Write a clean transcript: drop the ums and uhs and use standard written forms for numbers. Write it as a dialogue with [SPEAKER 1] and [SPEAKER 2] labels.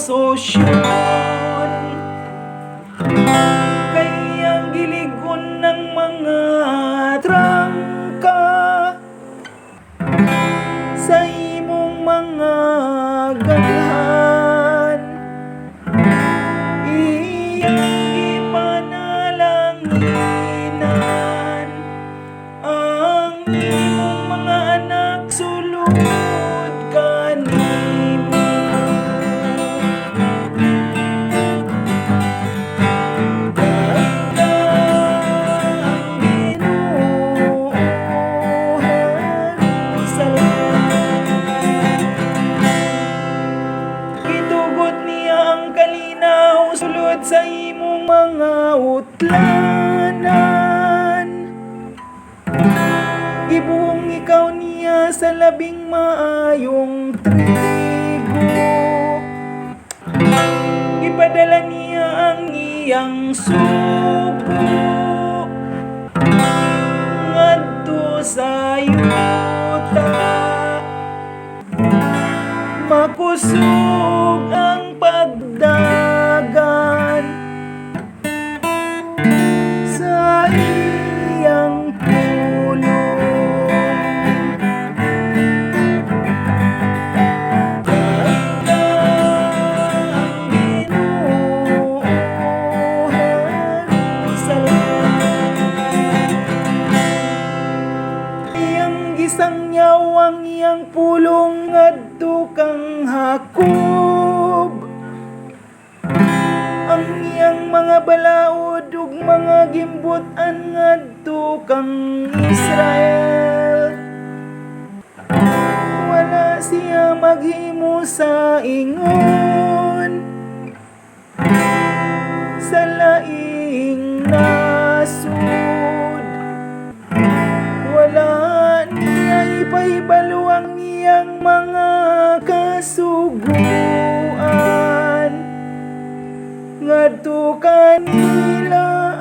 [SPEAKER 1] Sosyon kayang giligon ng mga trangka sa imong mga ganahan. Iyang ipanalanginan ang imong mga anak sulod kanimo. Sulod sa imong mga utlanan, ibuong ikaw niya sa labing maayong trigo. Ipadala niya ang iyang sugo ngadto sa yuta. Makusog ang pagdagan sa iyang pulong. Iyang gisangyaw ang iyang pulong ngadto kang Hakob. Ang iyang mga balaod ug mga gimbutan ngadto kang Israel. Wala siya maghimo sa ingon sa laing nasud. Wala niya ipahibalo ang iyang mga kasuguan ngadto kanila.